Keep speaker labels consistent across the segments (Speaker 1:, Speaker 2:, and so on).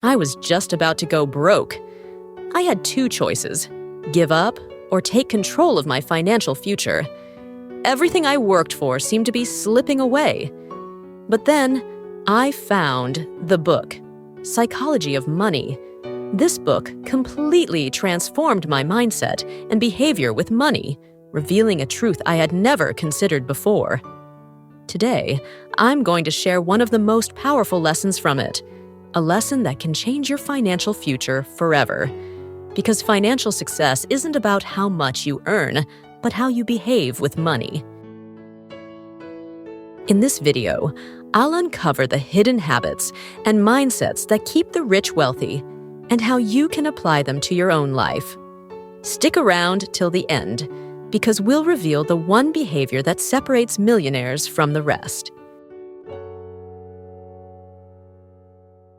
Speaker 1: I was just about to go broke. I had two choices: give up or take control of my financial future. Everything I worked for seemed to be slipping away. But then, I found the book, Psychology of Money. This book completely transformed my mindset and behavior with money, revealing a truth I had never considered before. Today, I'm going to share one of the most powerful lessons from it, a lesson that can change your financial future forever. Because financial success isn't about how much you earn, but how you behave with money. In this video, I'll uncover the hidden habits and mindsets that keep the rich wealthy, and how you can apply them to your own life. Stick around till the end, because we'll reveal the one behavior that separates millionaires from the rest.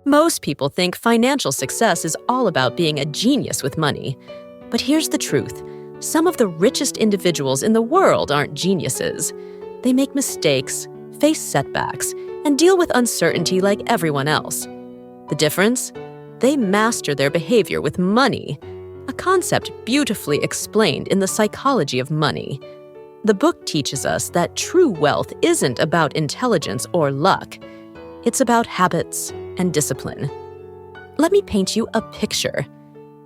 Speaker 1: Most people think financial success is all about being a genius with money. But here's the truth. Some of the richest individuals in the world aren't geniuses. They make mistakes, face setbacks, and deal with uncertainty like everyone else. The difference? They master their behavior with money, a concept beautifully explained in the Psychology of Money. The book teaches us that true wealth isn't about intelligence or luck. It's about habits and discipline. Let me paint you a picture.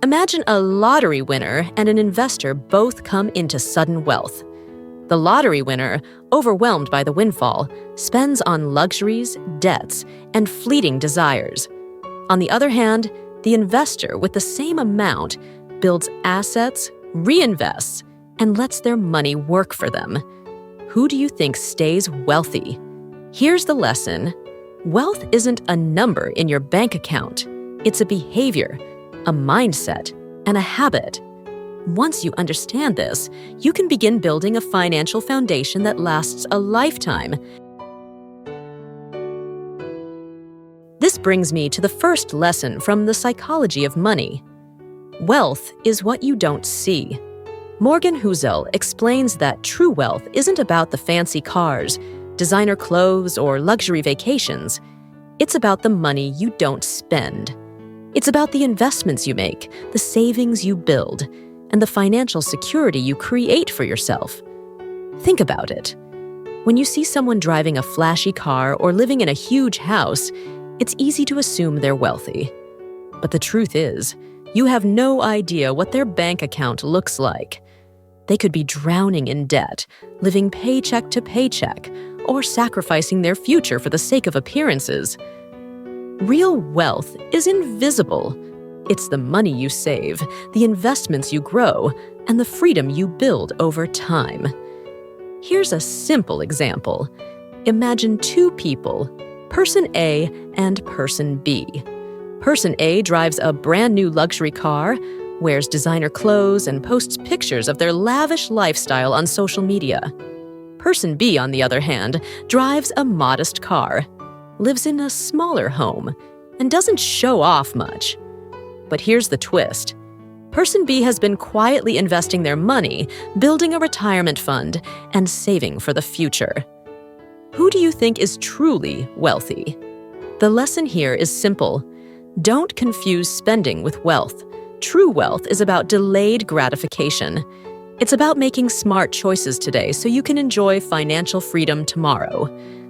Speaker 1: Imagine a lottery winner and an investor both come into sudden wealth. The lottery winner, overwhelmed by the windfall, spends on luxuries, debts, and fleeting desires. On the other hand, the investor, with the same amount, builds assets, reinvests, and lets their money work for them. Who do you think stays wealthy? Here's the lesson. Wealth isn't a number in your bank account. It's a behavior, a mindset, and a habit. Once you understand this, you can begin building a financial foundation that lasts a lifetime. This brings me to the first lesson from the Psychology of Money. Wealth is what you don't see. Morgan Housel explains that true wealth isn't about the fancy cars, designer clothes, or luxury vacations. It's about the money you don't spend. It's about the investments you make, the savings you build, and the financial security you create for yourself. Think about it. When you see someone driving a flashy car or living in a huge house, it's easy to assume they're wealthy. But the truth is, you have no idea what their bank account looks like. They could be drowning in debt, living paycheck to paycheck, or sacrificing their future for the sake of appearances. Real wealth is invisible. It's the money you save, the investments you grow, and the freedom you build over time. Here's a simple example. Imagine two people, Person A and Person B. Person A drives a brand new luxury car, wears designer clothes, and posts pictures of their lavish lifestyle on social media. Person B, on the other hand, drives a modest car, lives in a smaller home, and doesn't show off much. But here's the twist. Person B has been quietly investing their money, building a retirement fund, and saving for the future. Who do you think is truly wealthy? The lesson here is simple. Don't confuse spending with wealth. True wealth is about delayed gratification. It's about making smart choices today so you can enjoy financial freedom tomorrow.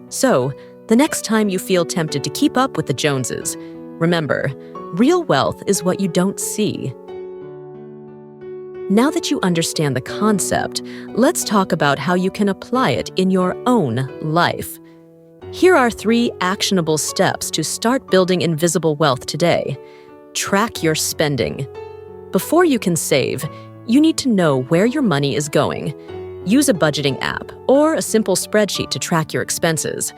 Speaker 1: So, the next time you feel tempted to keep up with the Joneses, remember, real wealth is what you don't see. Now that you understand the concept, let's talk about how you can apply it in your own life. Here are 3 actionable steps to start building invisible wealth today. Track your spending. Before you can save, you need to know where your money is going. Use a budgeting app or a simple spreadsheet to track your expenses.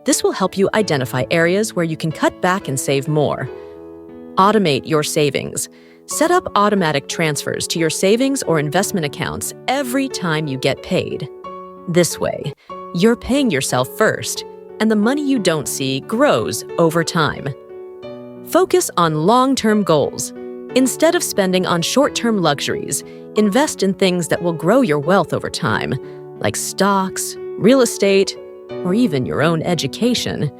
Speaker 1: This will help you identify areas where you can cut back and save more. Automate your savings. Set up automatic transfers to your savings or investment accounts every time you get paid. This way, you're paying yourself first, and the money you don't see grows over time. Focus on long-term goals. Instead of spending on short-term luxuries, invest in things that will grow your wealth over time, like stocks, real estate, or even your own education.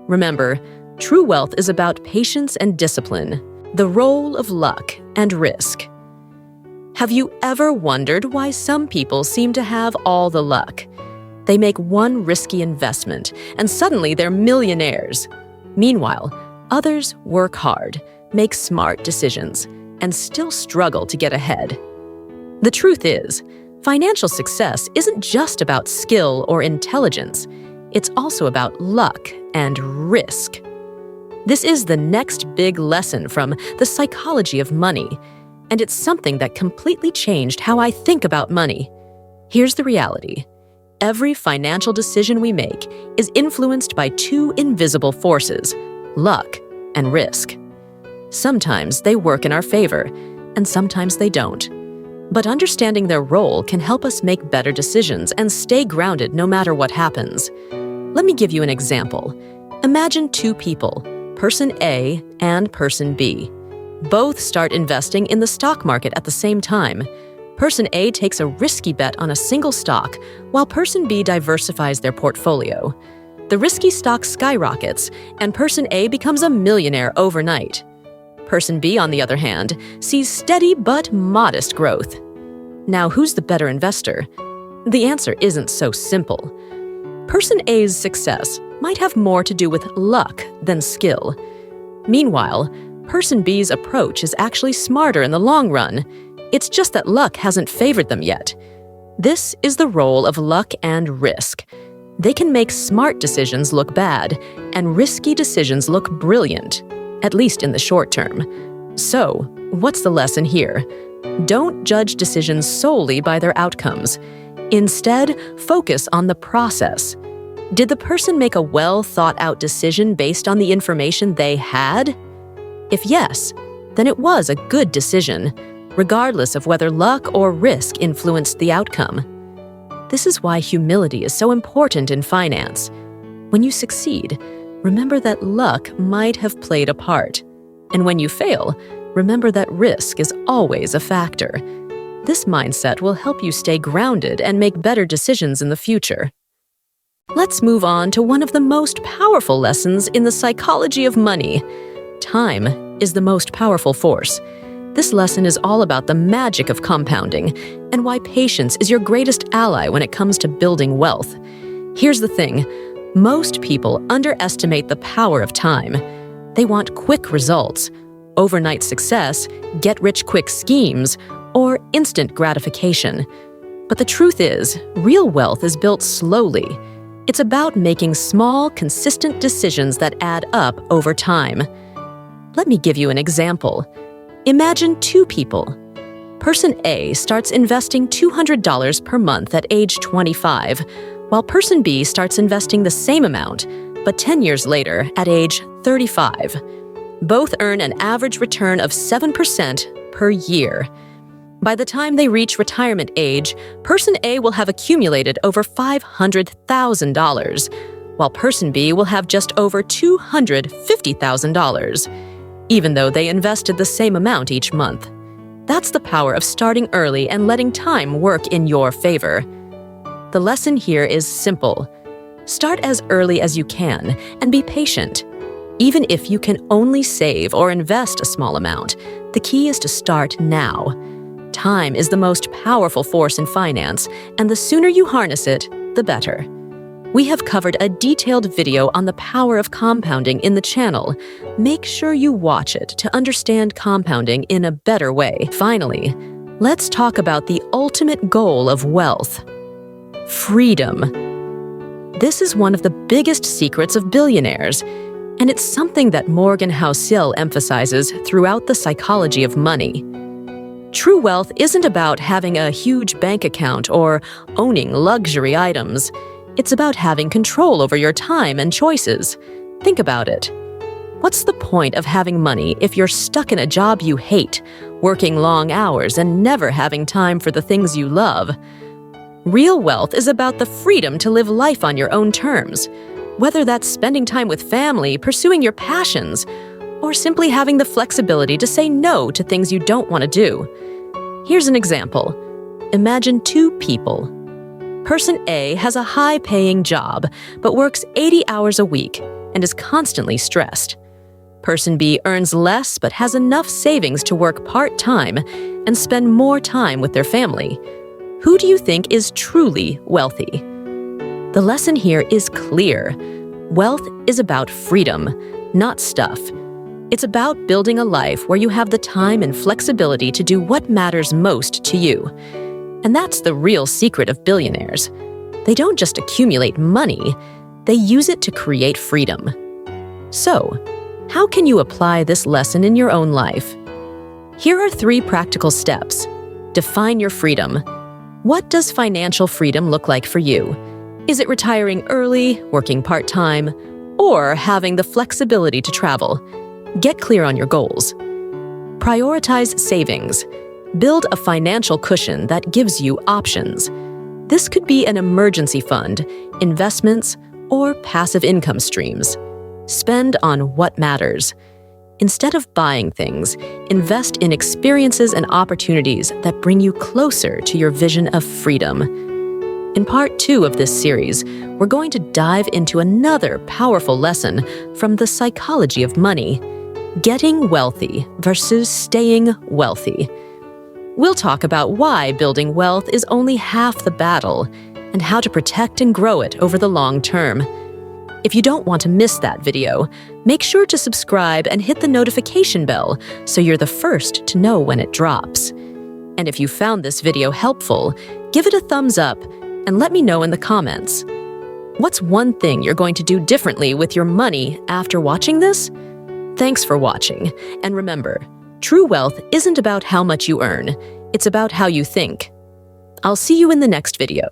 Speaker 1: Remember, True wealth is about patience and discipline, the role of luck and risk. Have you ever wondered why some people seem to have all the luck? They make one risky investment, and suddenly they're millionaires. Meanwhile, others work hard, make smart decisions, and still struggle to get ahead. The truth is, financial success isn't just about skill or intelligence. It's also about luck and risk. This is the next big lesson from the psychology of money, and it's something that completely changed how I think about money. Here's the reality. Every financial decision we make is influenced by two invisible forces, luck and risk. Sometimes they work in our favor, and sometimes they don't. But understanding their role can help us make better decisions and stay grounded no matter what happens. Let me give you an example. Imagine two people, person A and person B. Both start investing in the stock market at the same time. Person A takes a risky bet on a single stock, while person B diversifies their portfolio. The risky stock skyrockets, and person A becomes a millionaire overnight. Person B, on the other hand, sees steady but modest growth. Now, who's the better investor? The answer isn't so simple. Person A's success might have more to do with luck than skill. Meanwhile, person B's approach is actually smarter in the long run. It's just that luck hasn't favored them yet. This is the role of luck and risk. They can make smart decisions look bad, and risky decisions look brilliant, at least in the short term. So, what's the lesson here? Don't judge decisions solely by their outcomes. Instead, focus on the process. Did the person make a well-thought-out decision based on the information they had? If yes, then it was a good decision, regardless of whether luck or risk influenced the outcome. This is why humility is so important in finance. When you succeed, remember that luck might have played a part. And when you fail, remember that risk is always a factor. This mindset will help you stay grounded and make better decisions in the future. Let's move on to one of the most powerful lessons in the psychology of money. Time is the most powerful force. This lesson is all about the magic of compounding and why patience is your greatest ally when it comes to building wealth. Here's the thing. Most people underestimate the power of time. They want quick results, overnight success, get-rich-quick schemes, or instant gratification. But the truth is, real wealth is built slowly. It's about making small, consistent decisions that add up over time. Let me give you an example. Imagine two people. Person A starts investing $200 per month at age 25, while person B starts investing the same amount, but 10 years later at age 35. Both earn an average return of 7% per year. By the time they reach retirement age, person A will have accumulated over $500,000, while person B will have just over $250,000, even though they invested the same amount each month. That's the power of starting early and letting time work in your favor. The lesson here is simple. Start as early as you can and be patient. Even if you can only save or invest a small amount, the key is to start now. Time is the most powerful force in finance, and the sooner you harness it, the better. We have covered a detailed video on the power of compounding in the channel. Make sure you watch it to understand compounding in a better way. Finally, let's talk about the ultimate goal of wealth: freedom. This is one of the biggest secrets of billionaires, and it's something that Morgan Housel emphasizes throughout the psychology of money. True wealth isn't about having a huge bank account or owning luxury items. It's about having control over your time and choices. Think about it. What's the point of having money if you're stuck in a job you hate, working long hours and never having time for the things you love? Real wealth is about the freedom to live life on your own terms, whether that's spending time with family, pursuing your passions, or simply having the flexibility to say no to things you don't want to do. Here's an example. Imagine two people. Person A has a high-paying job, but works 80 hours a week, and is constantly stressed. Person B earns less but has enough savings to work part-time and spend more time with their family. Who do you think is truly wealthy? The lesson here is clear. Wealth is about freedom, not stuff. It's about building a life where you have the time and flexibility to do what matters most to you. And that's the real secret of billionaires. They don't just accumulate money, they use it to create freedom. So, how can you apply this lesson in your own life? Here are 3 practical steps. Define your freedom. What does financial freedom look like for you? Is it retiring early, working part-time, or having the flexibility to travel? Get clear on your goals. Prioritize savings. Build a financial cushion that gives you options. This could be an emergency fund, investments, or passive income streams. Spend on what matters. Instead of buying things, invest in experiences and opportunities that bring you closer to your vision of freedom. In part 2 of this series, we're going to dive into another powerful lesson from the psychology of money: getting wealthy versus staying wealthy. We'll talk about why building wealth is only half the battle and how to protect and grow it over the long term. If you don't want to miss that video, make sure to subscribe and hit the notification bell so you're the first to know when it drops. And if you found this video helpful, give it a thumbs up and let me know in the comments. What's one thing you're going to do differently with your money after watching this? Thanks for watching, and remember, true wealth isn't about how much you earn, it's about how you think. I'll see you in the next video.